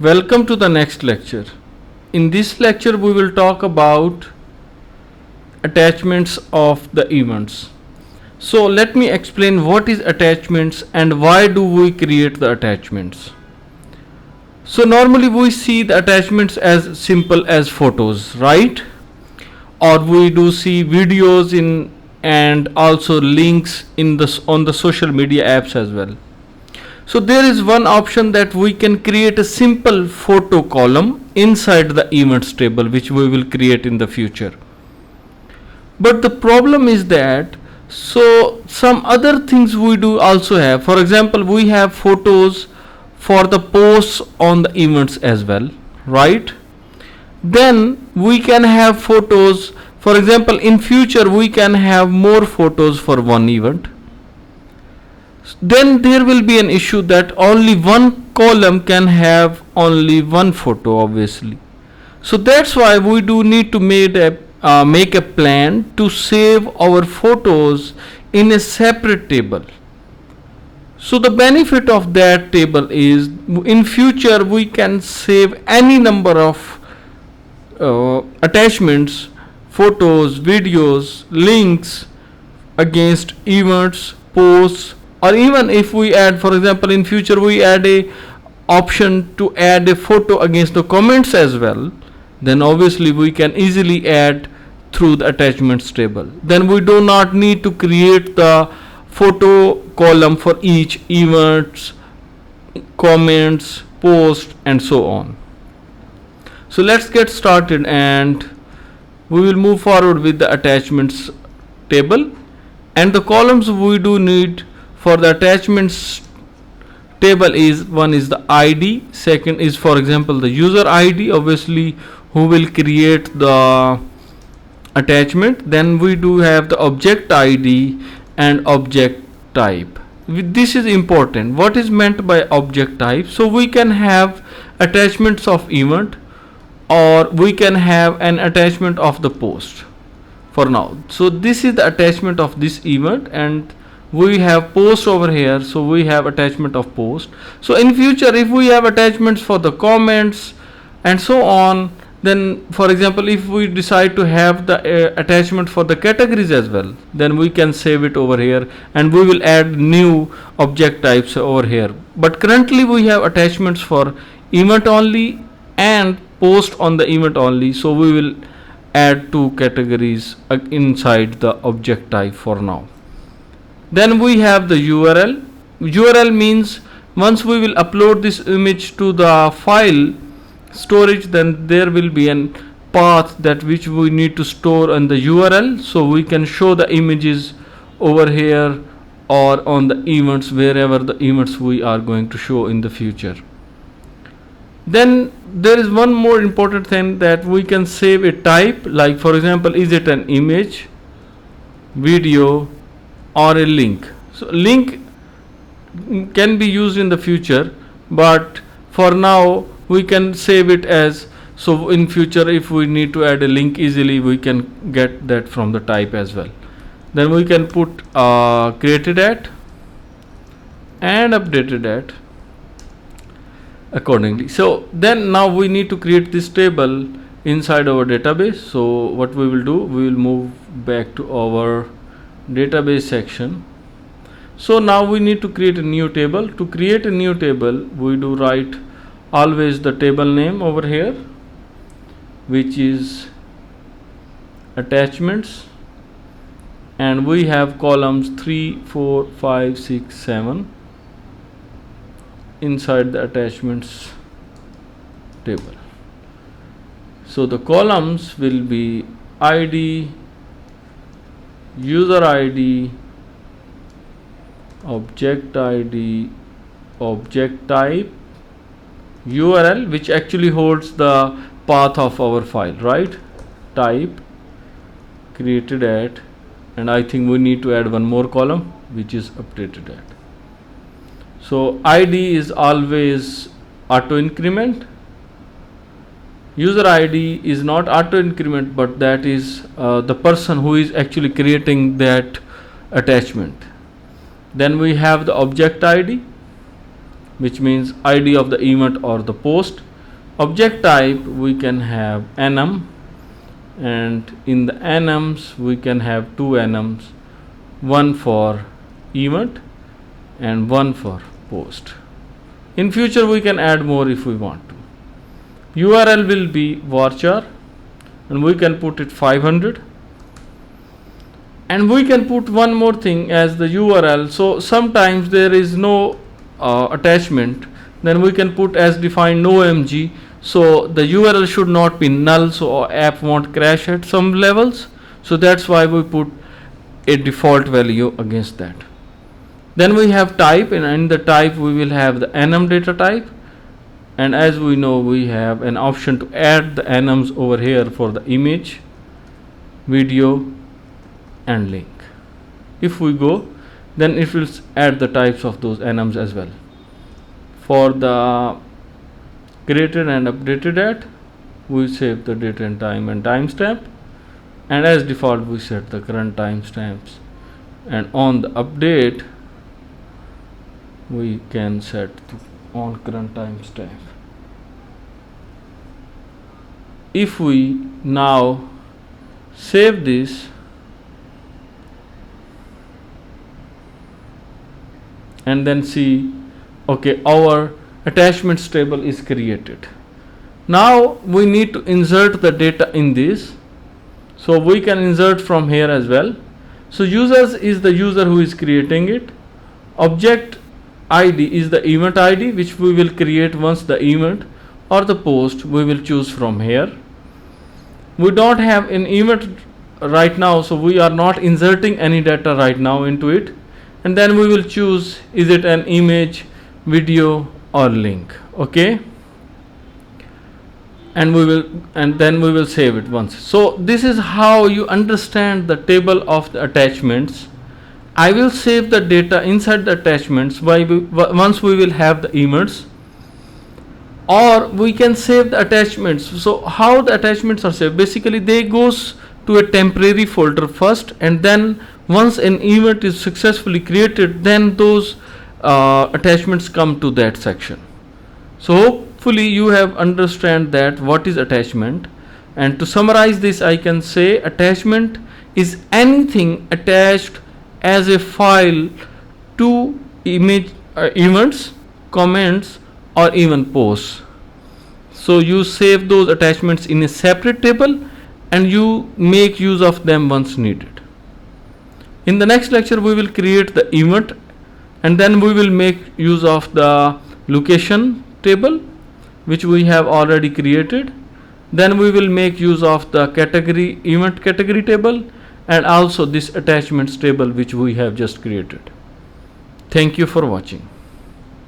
Welcome to the next lecture. In this lecture we will talk about attachments of the events. So let me explain what is attachments and why do we create the attachments. So normally we see the attachments as simple as photos, right? Or we do see videos in and also links in on the social media apps as well. So there is one option that we can create a simple photo column inside the events table, which we will create in the future. But the problem is that some other things we do also have. For example, we have photos for the posts on the events as well, right? Then we can have photos. For example, in future we can have more photos for one event. Then there will be an issue that only one column can have only one photo, obviously. So that's why we do need to make a plan to save our photos in a separate table. So the benefit of that table is in future we can save any number of attachments, photos, videos, links against events, posts, or even if we add, for example, in future we add a option to add a photo against the comments as well, then obviously we can easily add through the attachments table. Then we do not need to create the photo column for each events, comments, post, and so on. So let's get started and we will move forward with the attachments table. And the columns we do need for the attachments table is, one is the ID, second is for example the user ID, obviously who will create the attachment. Then we do have the object ID and object type. This is important. What is meant by object type? So we can have attachments of event or we can have an attachment of the post for now. So this is the attachment of this event and we have post over here, so we have attachment of post. So in future if we have attachments for the comments and so on, then for example if we decide to have the attachment for the categories as well, then we can save it over here and we will add new object types over here. But currently we have attachments for event only and post on the event only, so we will add two categories inside the object type for now. Then we have the URL. URL means once we will upload this image to the file storage, then there will be a path that which we need to store on the URL, so we can show the images over here or on the events, wherever the events we are going to show in the future. Then there is one more important thing, that we can save a type, like for example is it an image, video, or a link. So link can be used in the future, but for now we can save it as, so in future if we need to add a link easily we can get that from the type as well. Then we can put created at and updated at accordingly. So then now we need to create this table inside our database. So what we will do, we will move back to our database section. So now we need to create a new table. To create a new table, we do write always the table name over here, which is attachments, and we have columns 3, 4, 5, 6, 7 inside the attachments table. So the columns will be ID, user ID, object ID, object type, URL, which actually holds the path of our file, right? Type, created at, and I think we need to add one more column which is updated at. So ID is always auto increment, user ID is not auto increment, but that is the person who is actually creating that attachment. Then we have the object ID, which means ID of the event or the post. object type we can have enum, and in the enums we can have two enums, one for event and one for post. In future we can add more if we want to. URL will be varchar and we can put it 500, and we can put one more thing as the URL. So sometimes there is no attachment, then we can put as defined no MG, so the URL should not be null, so app won't crash at some levels. So that's why we put a default value against that. Then we have type, and in the type we will have the enum data type, and as we know we have an option to add the enums over here for the image, video and link. If we go, then it will add the types of those enums as well. For the created and updated at, we save the date and time and timestamp, and as default we set the current timestamps, and on the update we can set on current timestamp. If we now save this and then see, okay, our attachments table is created. Now we need to insert the data in this, so we can insert from here as well. So users is the user who is creating it. Object ID is the event ID which we will create once the event or the post we will choose from here. We don't have an event right now, so we are not inserting any data right now into it, and then we will choose is it an image, video or link. Okay, and then we will save it once. So this is how you understand the table of the attachments. I will save the data inside the attachments once we will have the events, or we can save the attachments. So how the attachments are saved? Basically they goes to a temporary folder first, and then once an event is successfully created, then those attachments come to that section. So hopefully you have understand that what is attachment. And to summarize this, I can say attachment is anything attached as a file to image events, comments or even posts. So you save those attachments in a separate table and you make use of them once needed. In the next lecture we will create the event, and then we will make use of the location table which we have already created. Then we will make use of the category event category table, and also this attachments table which we have just created. Thank you for watching.